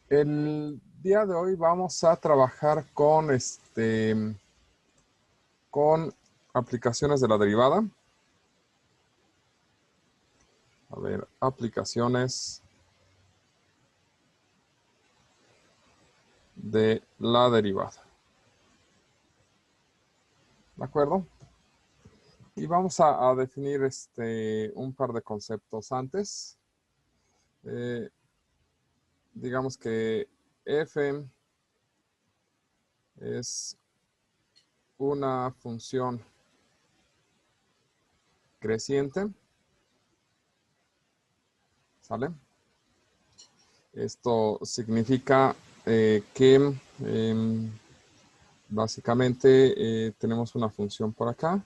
El día de hoy vamos a trabajar con aplicaciones de la derivada. A ver, aplicaciones de la derivada. ¿De acuerdo? Y vamos a definir un par de conceptos antes. Digamos que f es una función creciente, ¿sale? Esto significa que básicamente tenemos una función por acá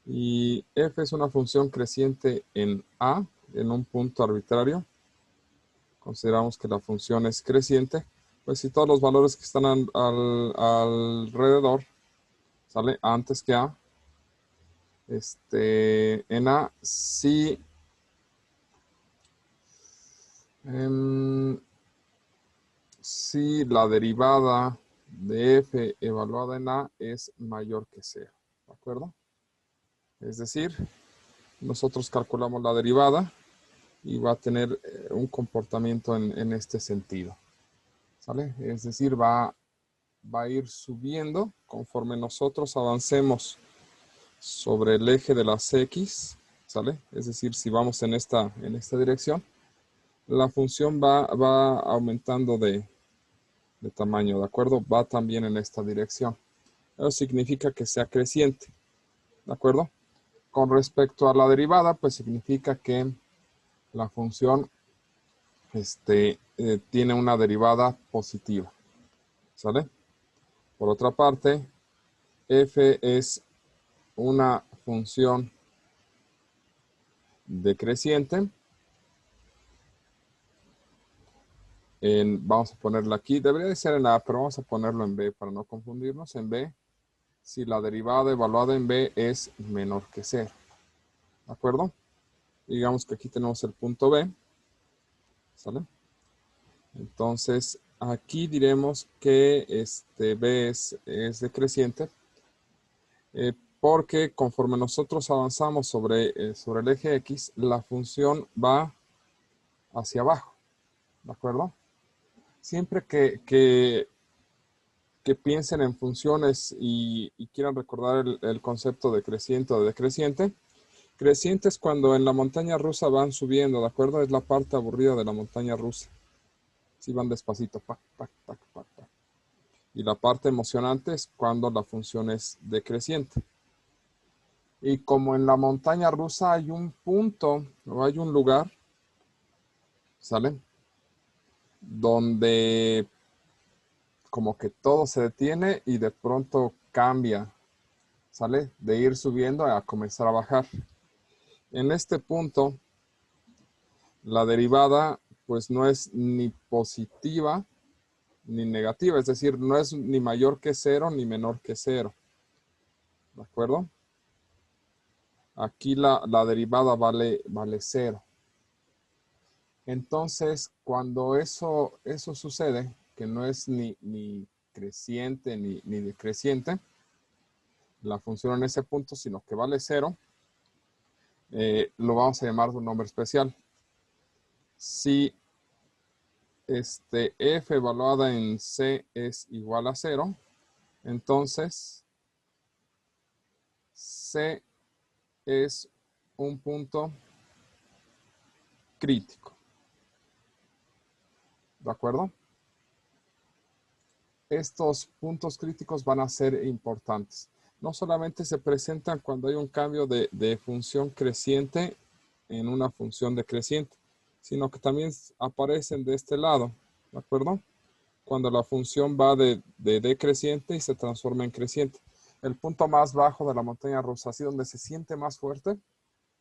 y f es una función creciente en a, en un punto arbitrario. Consideramos que la función es creciente, pues si todos los valores que están alrededor, ¿sale? Antes que a, en a, si la derivada de f evaluada en a es mayor que 0, ¿de acuerdo? Es decir, nosotros calculamos la derivada y va a tener un comportamiento en este sentido, ¿sale? Es decir, va a ir subiendo conforme nosotros avancemos sobre el eje de las X, ¿sale? Es decir, si vamos en esta dirección, la función va aumentando de tamaño, ¿de acuerdo? Va también en esta dirección. Eso significa que sea creciente, ¿de acuerdo? Con respecto a la derivada, pues significa que la función tiene una derivada positiva, ¿sale? Por otra parte, f es una función decreciente. Vamos a ponerla aquí. Debería de ser en A, pero vamos a ponerlo en B para no confundirnos. En B, si la derivada evaluada en B es menor que 0. ¿De acuerdo? Digamos que aquí tenemos el punto B. ¿Sale? Entonces, aquí diremos que B es decreciente. Porque conforme nosotros avanzamos sobre el eje X, la función va hacia abajo. ¿De acuerdo? Siempre que piensen en funciones y quieran recordar el concepto de creciente o de decreciente. Creciente es cuando en la montaña rusa van subiendo, ¿de acuerdo? Es la parte aburrida de la montaña rusa. Si van despacito, pac, pac, pac, pac, pac. Y la parte emocionante es cuando la función es decreciente. Y como en la montaña rusa hay un punto o hay un lugar, ¿sale? Donde como que todo se detiene y de pronto cambia, ¿sale? De ir subiendo a comenzar a bajar. En este punto, la derivada pues no es ni positiva ni negativa, es decir, no es ni mayor que 0 ni menor que 0. ¿De acuerdo? Aquí la derivada vale 0. Entonces, cuando eso sucede, que no es ni creciente ni decreciente, la función en ese punto, sino que vale 0, lo vamos a llamar de un nombre especial. Si f evaluada en c es igual a 0, entonces c es un punto crítico. ¿De acuerdo? Estos puntos críticos van a ser importantes. No solamente se presentan cuando hay un cambio de función creciente en una función decreciente, sino que también aparecen de este lado. ¿De acuerdo? Cuando la función va de decreciente y se transforma en creciente. El punto más bajo de la montaña rusa, así donde se siente más fuerte,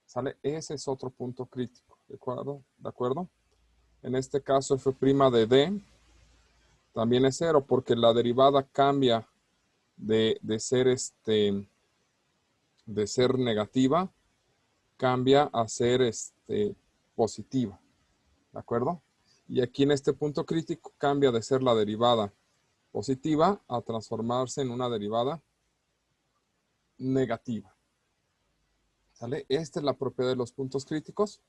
¿sale? Ese es otro punto crítico, ¿de acuerdo? ¿De acuerdo? En este caso, f' de d también es 0 porque la derivada cambia de ser negativa, cambia a ser positiva, ¿de acuerdo? Y aquí en este punto crítico cambia de ser la derivada positiva a transformarse en una derivada negativa. ¿Sale? Esta es la propiedad de los puntos críticos,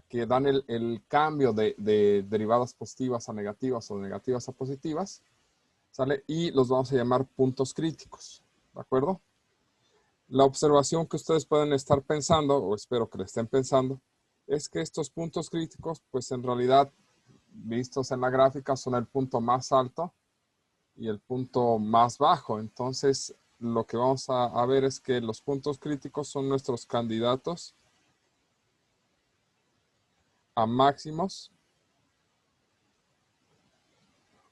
que dan el cambio de derivadas positivas a negativas o negativas a positivas. ¿Sale? Y los vamos a llamar puntos críticos. ¿De acuerdo? La observación que ustedes pueden estar pensando, o espero que le estén pensando, es que estos puntos críticos, pues en realidad, vistos en la gráfica, son el punto más alto y el punto más bajo. Entonces, lo que vamos a ver es que los puntos críticos son nuestros candidatos a máximos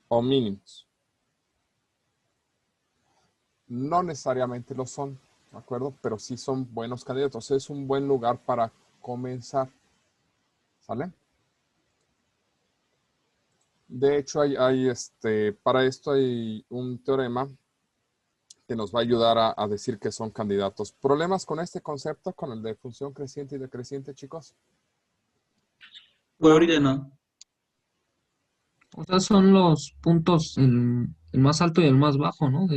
o mínimos. No necesariamente lo son, ¿de acuerdo? Pero sí son buenos candidatos. Es un buen lugar para comenzar. ¿Sale? De hecho, para esto hay un teorema que nos va a ayudar a decir que son candidatos. ¿Problemas con este concepto, con el de función creciente y decreciente, chicos? Por ahorita no. O sea, son los puntos, el más alto y el más bajo, ¿no?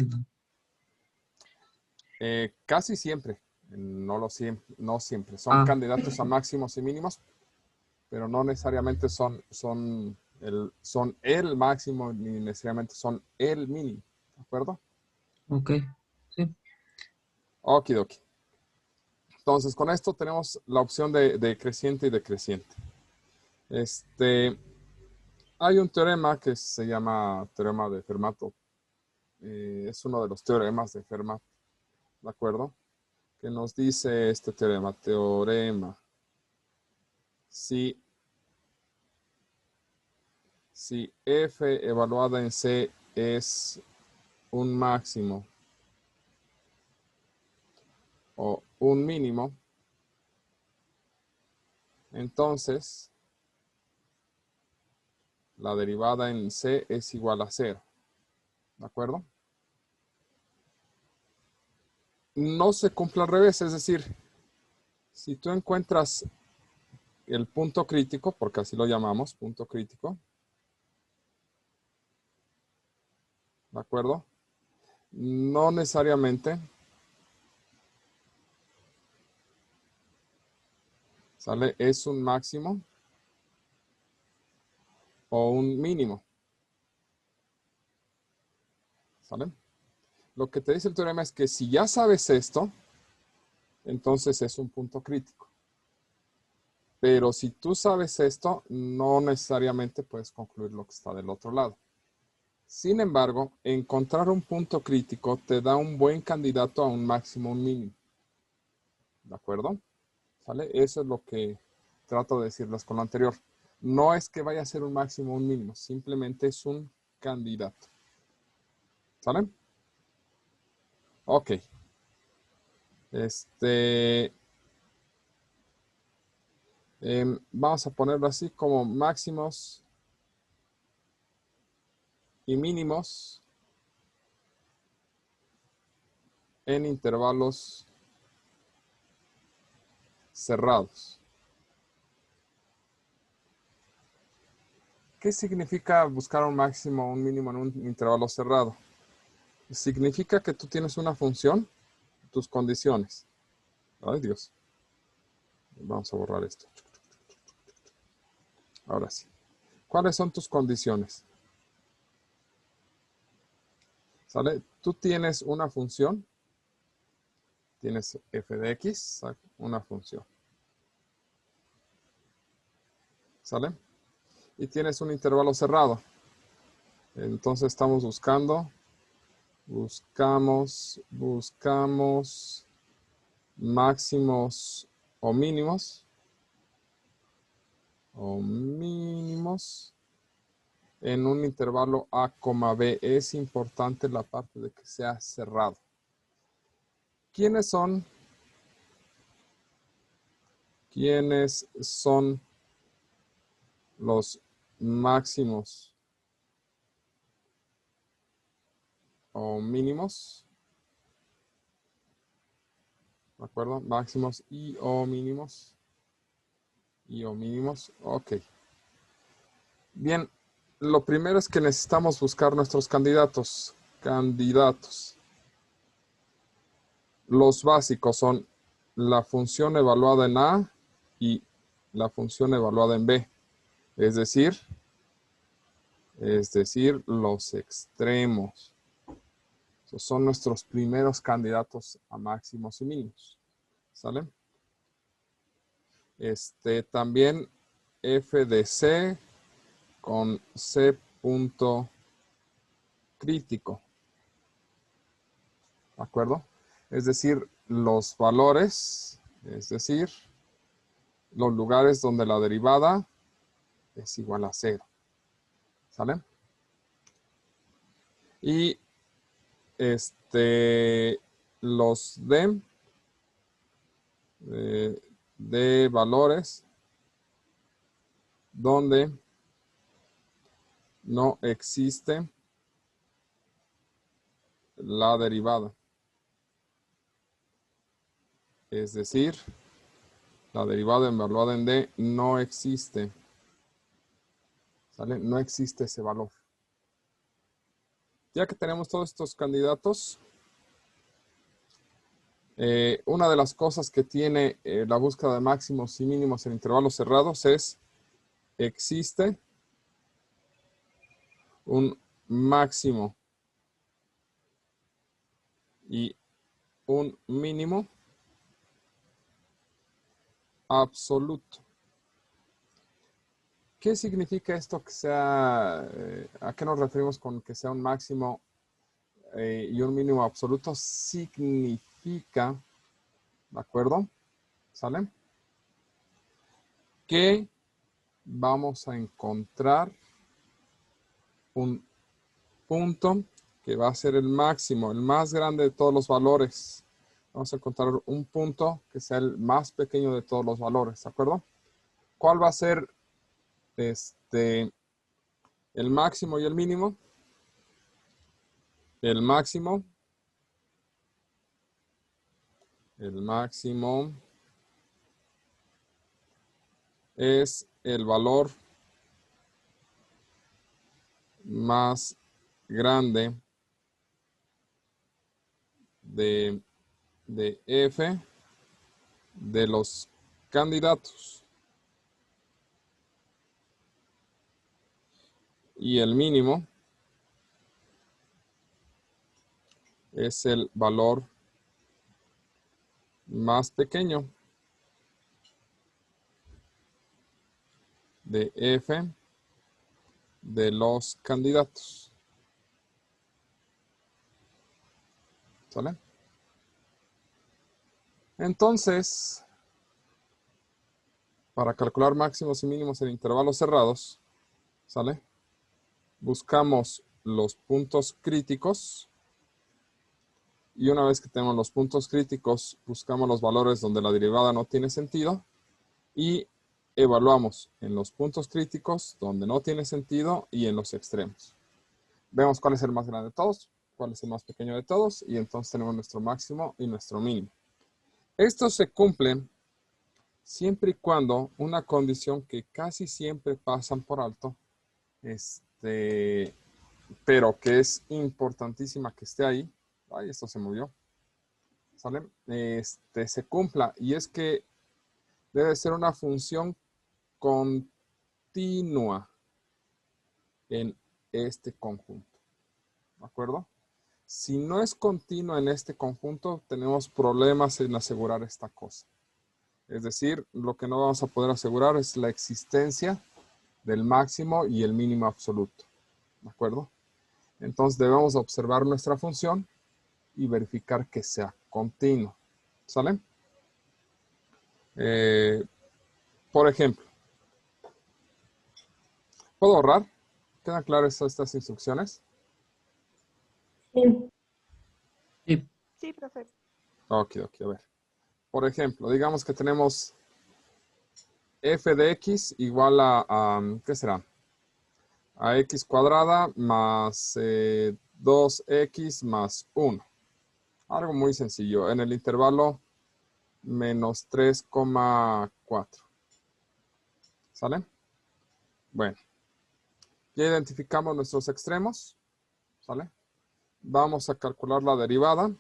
Casi siempre, no siempre. Son Ah, candidatos a máximos y mínimos, pero no necesariamente son el máximo ni necesariamente son el mínimo. ¿De acuerdo? ok. Sí. Okidoki. Entonces, con esto tenemos la opción de creciente y decreciente. Hay un teorema que se llama teorema de Fermat. Es uno de los teoremas de Fermat, ¿de acuerdo? Que nos dice este teorema. Si f evaluada en C es un máximo o un mínimo, entonces la derivada en C es igual a 0. ¿De acuerdo? No se cumple al revés, es decir, si tú encuentras el punto crítico, porque así lo llamamos, punto crítico, ¿de acuerdo? No necesariamente, ¿sale? Es un máximo o un mínimo, ¿sale? Lo que te dice el teorema es que si ya sabes esto, entonces es un punto crítico. Pero si tú sabes esto, no necesariamente puedes concluir lo que está del otro lado. Sin embargo, encontrar un punto crítico te da un buen candidato a un máximo o un mínimo. ¿De acuerdo? ¿Sale? Eso es lo que trato de decirles con lo anterior. No es que vaya a ser un máximo o un mínimo, simplemente es un candidato. ¿Sale? Ok. Vamos a ponerlo así como máximos y mínimos en intervalos cerrados. ¿Qué significa buscar un máximo o un mínimo en un intervalo cerrado? Significa que tú tienes una función, tus condiciones. Ay, Dios. Vamos a borrar esto. Ahora sí. ¿Cuáles son tus condiciones? ¿Sale? Tú tienes una función. Tienes f de x, una función. ¿Sale? Y tienes un intervalo cerrado. Entonces estamos buscamos máximos o mínimos en un intervalo a, b. Es importante la parte de que sea cerrado. ¿Quiénes son los máximos o mínimos? ¿De acuerdo? Máximos y o mínimos. Ok. Bien, lo primero es que necesitamos buscar nuestros candidatos. Los básicos son la función evaluada en A y la función evaluada en B. Es decir, los extremos. Esos son nuestros primeros candidatos a máximos y mínimos. ¿Sale? También f de c con c punto crítico. ¿De acuerdo? Es decir, los valores, es decir, los lugares donde la derivada es igual a 0. ¿Sale? Y los de valores donde no existe la derivada. Es decir, la derivada evaluada en D no existe. ¿Sale? No existe ese valor. Ya que tenemos todos estos candidatos, una de las cosas que tiene la búsqueda de máximos y mínimos en intervalos cerrados es, existe un máximo y un mínimo absoluto. ¿Qué significa esto que sea, a qué nos referimos con que sea un máximo y un mínimo absoluto? Significa, ¿de acuerdo? ¿Sale? Que vamos a encontrar un punto que va a ser el máximo, el más grande de todos los valores. Vamos a encontrar un punto que sea el más pequeño de todos los valores, ¿de acuerdo? ¿Cuál va a ser el máximo y el mínimo? El máximo es el valor más grande de f de los candidatos. Y el mínimo es el valor más pequeño de f de los candidatos. ¿Sale? Entonces, para calcular máximos y mínimos en intervalos cerrados, ¿sale? Buscamos los puntos críticos. Y una vez que tenemos los puntos críticos, buscamos los valores donde la derivada no tiene sentido. Y evaluamos en los puntos críticos donde no tiene sentido y en los extremos. Vemos cuál es el más grande de todos, cuál es el más pequeño de todos, y entonces tenemos nuestro máximo y nuestro mínimo. Esto se cumple siempre y cuando una condición que casi siempre pasan por alto, pero que es importantísima que esté ahí. Ay, esto se movió. ¿Sale? Se cumpla, y es que debe ser una función continua en este conjunto. ¿De acuerdo? Si no es continua en este conjunto, tenemos problemas en asegurar esta cosa. Es decir, lo que no vamos a poder asegurar es la existencia del máximo y el mínimo absoluto. ¿De acuerdo? Entonces debemos observar nuestra función y verificar que sea continuo. ¿Sale? Por ejemplo, ¿puedo ahorrar? ¿Quedan claras estas instrucciones? Sí. Sí. Sí, profe. Ok, a ver. Por ejemplo, digamos que tenemos f de x igual a ¿qué será? A x cuadrada más 2x más 1. Algo muy sencillo. En el intervalo menos 3,4. ¿Sale? Bueno. Ya identificamos nuestros extremos, ¿sale? Vamos a calcular la derivada.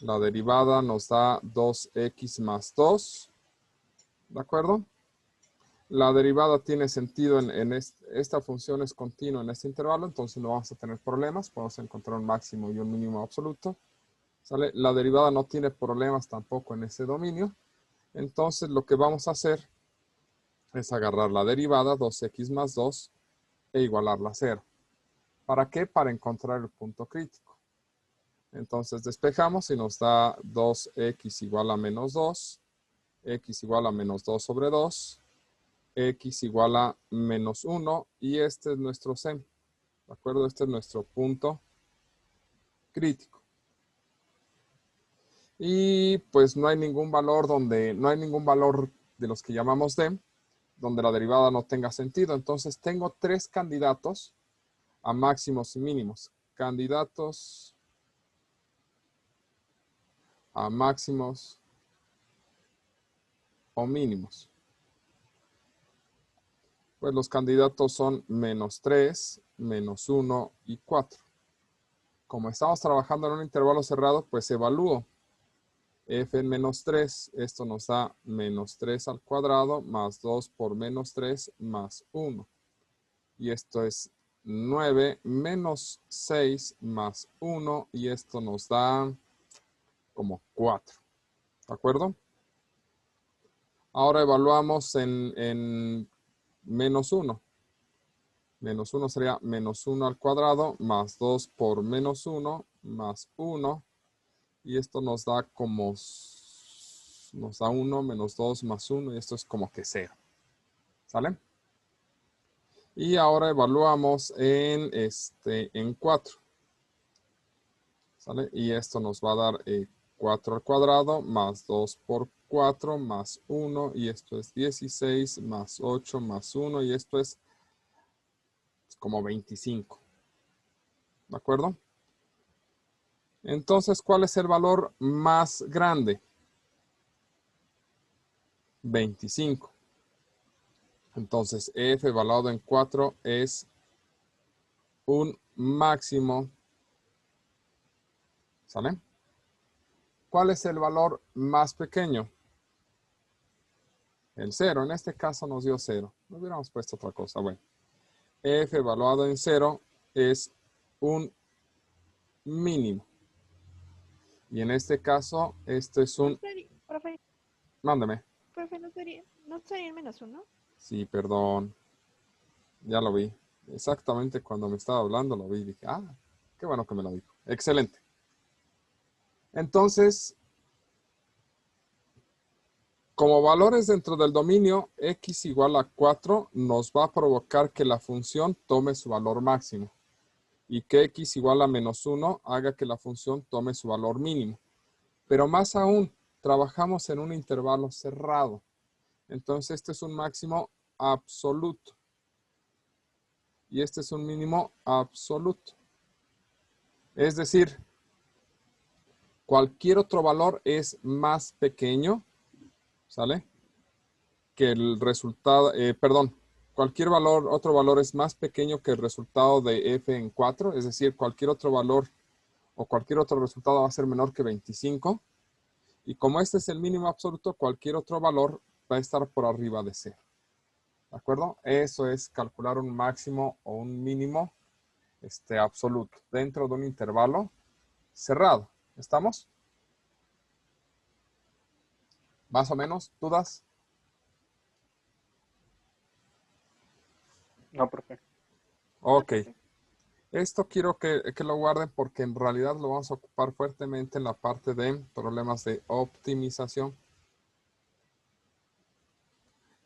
La derivada nos da 2x más 2, ¿de acuerdo? La derivada tiene sentido esta función es continua en este intervalo, entonces no vamos a tener problemas. Podemos encontrar un máximo y un mínimo absoluto, ¿sale? La derivada no tiene problemas tampoco en ese dominio. Entonces lo que vamos a hacer es agarrar la derivada 2x más 2 e igualarla a 0. ¿Para qué? Para encontrar el punto crítico. Entonces despejamos y nos da 2x igual a menos 2, x igual a menos 2 sobre 2, x igual a menos 1 y este es nuestro CEM. ¿De acuerdo? Este es nuestro punto crítico. Y pues no hay ningún valor de los que llamamos D, donde la derivada no tenga sentido. Entonces tengo 3 candidatos a máximos y mínimos. Candidatos a máximos o mínimos. Pues los candidatos son menos 3, menos 1 y 4. Como estamos trabajando en un intervalo cerrado, pues evalúo f en menos 3. Esto nos da menos 3 al cuadrado más 2 por menos 3 más 1. Y esto es 9 menos 6 más 1. Y esto nos da como 4. ¿De acuerdo? Ahora evaluamos en menos 1. Menos 1 sería menos 1 al cuadrado más 2 por menos 1 más 1. Y esto nos da como, nos da 1 menos 2 más 1 y esto es como que 0. ¿Sale? Y ahora evaluamos en 4. ¿Sale? Y esto nos va a dar 4 al cuadrado más 2 por 4 más 1 y esto es 16 más 8 más 1 y esto es como 25. ¿De acuerdo? Entonces, ¿cuál es el valor más grande? 25. Entonces, f evaluado en 4 es un máximo. ¿Sale? ¿Cuál es el valor más pequeño? El 0. En este caso nos dio 0. No hubiéramos puesto otra cosa. Bueno, f evaluado en 0 es un mínimo. Y en este caso, este es un... Profe, Mándame. profe, ¿no sería el menos 1? Sí, perdón. Ya lo vi. Exactamente cuando me estaba hablando lo vi. Dije, ah, qué bueno que me lo dijo. Excelente. Entonces, como valores dentro del dominio x igual a 4 nos va a provocar que la función tome su valor máximo y que x igual a menos 1 haga que la función tome su valor mínimo. Pero más aún, trabajamos en un intervalo cerrado. Entonces este es un máximo absoluto y este es un mínimo absoluto. Es decir, cualquier otro valor es más pequeño, ¿sale? Que el resultado, cualquier otro valor es más pequeño que el resultado de f en 4, es decir, cualquier otro valor o cualquier otro resultado va a ser menor que 25. Y como este es el mínimo absoluto, cualquier otro valor va a estar por arriba de 0. ¿De acuerdo? Eso es calcular un máximo o un mínimo absoluto dentro de un intervalo cerrado. ¿Estamos? ¿Más o menos? ¿Dudas? No, profe. Ok. Esto quiero que lo guarden porque en realidad lo vamos a ocupar fuertemente en la parte de problemas de optimización,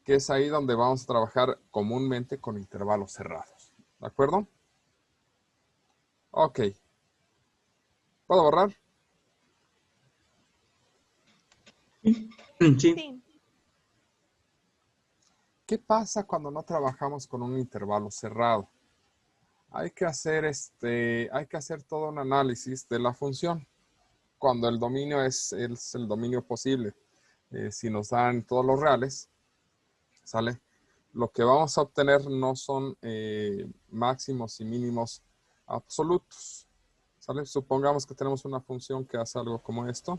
que es ahí donde vamos a trabajar comúnmente con intervalos cerrados. ¿De acuerdo? Ok. ¿Puedo borrar? Sí. Sí. ¿Qué pasa cuando no trabajamos con un intervalo cerrado? Hay que hacer todo un análisis de la función. Cuando el dominio es el dominio posible. Si nos dan todos los reales, ¿sale? lo que vamos a obtener no son máximos y mínimos absolutos. ¿Sale? Supongamos que tenemos una función que hace algo como esto.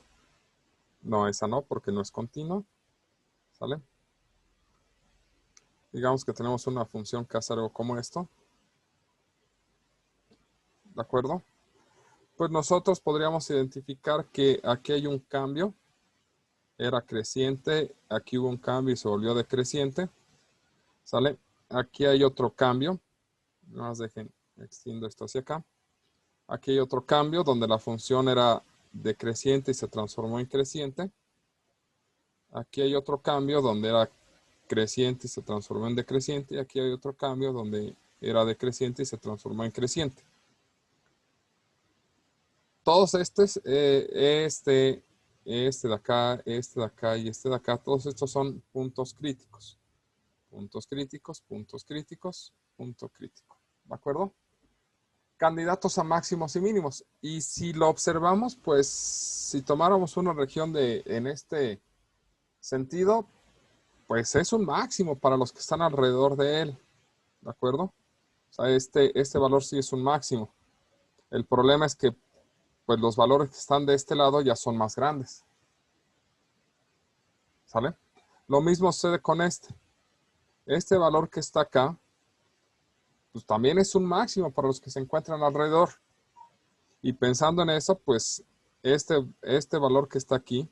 No, esa no, porque no es continua. ¿Sale? Digamos que tenemos una función que hace algo como esto. ¿De acuerdo? Pues nosotros podríamos identificar que aquí hay un cambio. Era creciente, aquí hubo un cambio y se volvió decreciente. ¿Sale? Aquí hay otro cambio. Nada más dejen, extiendo esto hacia acá. Aquí hay otro cambio donde la función era decreciente y se transformó en creciente. Aquí hay otro cambio donde era creciente y se transformó en decreciente. Y aquí hay otro cambio donde era decreciente y se transformó en creciente. Todos estos, este de acá, este de acá y este de acá, todos estos son puntos críticos. Puntos críticos, puntos críticos, punto crítico. ¿De acuerdo? Candidatos a máximos y mínimos. Y si lo observamos, pues si tomáramos una región en este sentido, pues es un máximo para los que están alrededor de él. ¿De acuerdo? O sea, este valor sí es un máximo. El problema es que pues los valores que están de este lado ya son más grandes. ¿Sale? Lo mismo sucede con este. Este valor que está acá, pues también es un máximo para los que se encuentran alrededor. Y pensando en eso, pues este valor que está aquí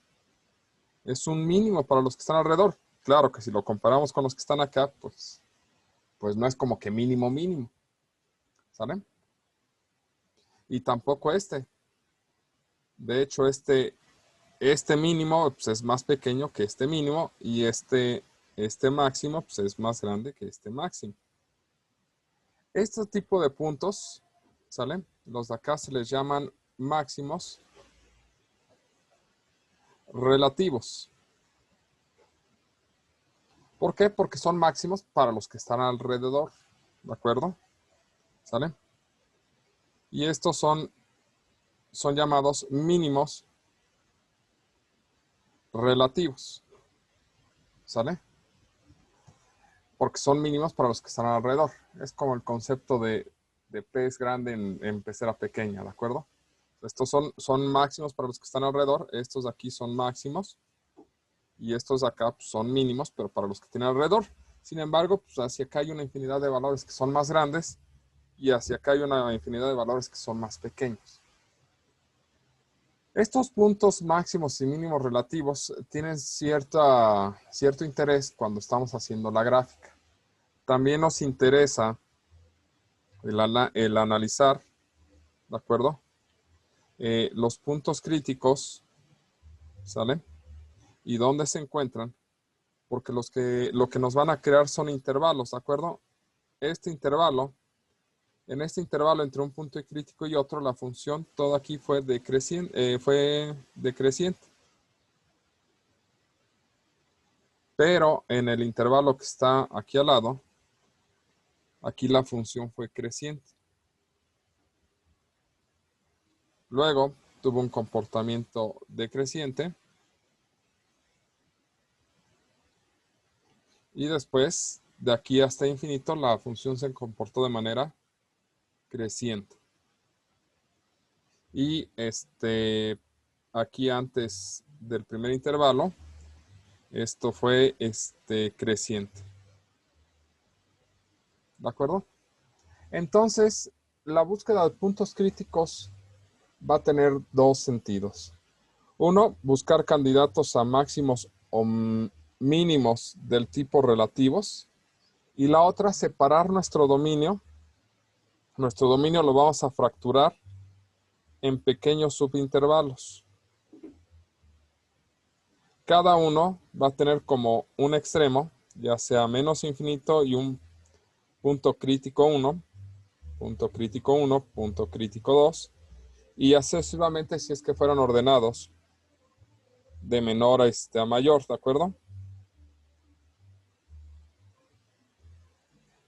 es un mínimo para los que están alrededor. Claro que si lo comparamos con los que están acá, pues no es como que mínimo, mínimo. ¿Sale? Y tampoco este. De hecho, este mínimo pues, es más pequeño que este mínimo y este máximo pues, es más grande que este máximo. Este tipo de puntos, ¿sale? Los de acá se les llaman máximos relativos. ¿Por qué? Porque son máximos para los que están alrededor, ¿de acuerdo? ¿Sale? Y estos son llamados mínimos relativos, ¿sale? Porque son mínimos para los que están alrededor. Es como el concepto de pez grande en pecera pequeña, ¿de acuerdo? Estos son máximos para los que están alrededor. Estos de aquí son máximos. Y estos de acá pues, son mínimos, pero para los que tienen alrededor. Sin embargo, pues hacia acá hay una infinidad de valores que son más grandes. Y hacia acá hay una infinidad de valores que son más pequeños. Estos puntos máximos y mínimos relativos tienen cierto interés cuando estamos haciendo la gráfica. También nos interesa el analizar, ¿de acuerdo? Los puntos críticos, ¿sale? Y dónde se encuentran, porque lo que nos van a crear son intervalos, ¿de acuerdo? En este intervalo entre un punto crítico y otro, la función todo aquí fue decreciente. Pero en el intervalo que está aquí al lado, aquí la función fue creciente. Luego tuvo un comportamiento decreciente. Y después, de aquí hasta infinito, la función se comportó de manera creciente. Y aquí antes del primer intervalo, esto fue creciente. ¿De acuerdo? Entonces, la búsqueda de puntos críticos va a tener dos sentidos. Uno, buscar candidatos a máximos o mínimos del tipo relativos. Y la otra, separar nuestro dominio. Nuestro dominio lo vamos a fracturar en pequeños subintervalos. Cada uno va a tener como un extremo, ya sea menos infinito y un punto crítico 1, punto crítico 1, punto crítico 2, y así sucesivamente si es que fueran ordenados de menor a mayor, ¿de acuerdo?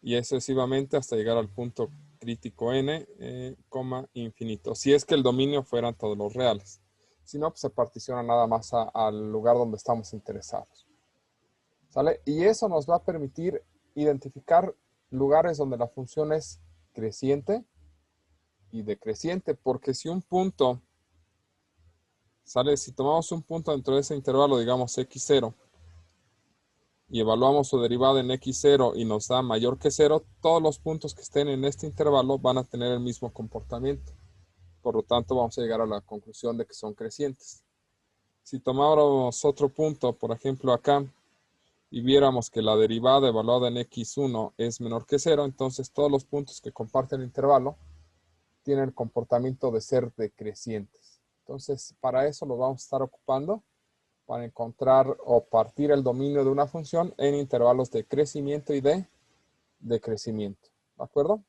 Y excesivamente hasta llegar al punto crítico n, infinito. Si es que el dominio fueran todos los reales. Si no, pues se particiona nada más al lugar donde estamos interesados. ¿Sale? Y eso nos va a permitir identificar lugares donde la función es creciente y decreciente, porque si un punto sale, si tomamos un punto dentro de ese intervalo, digamos x0, y evaluamos su derivada en x0 y nos da mayor que 0, todos los puntos que estén en este intervalo van a tener el mismo comportamiento. Por lo tanto, vamos a llegar a la conclusión de que son crecientes. Si tomáramos otro punto, por ejemplo acá, y viéramos que la derivada evaluada en x1 es menor que 0, entonces todos los puntos que comparten el intervalo tienen el comportamiento de ser decrecientes. Entonces, para eso lo vamos a estar ocupando, para encontrar o partir el dominio de una función en intervalos de crecimiento y de decrecimiento. ¿De acuerdo?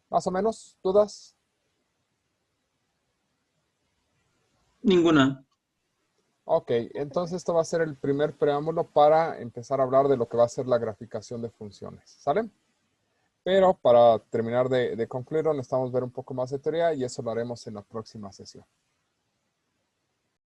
¿Más o menos? ¿Dudas? Ninguna. Ok, entonces esto va a ser el primer preámbulo para empezar a hablar de lo que va a ser la graficación de funciones. ¿Sale? Pero para terminar de concluirlo, necesitamos ver un poco más de teoría y eso lo haremos en la próxima sesión.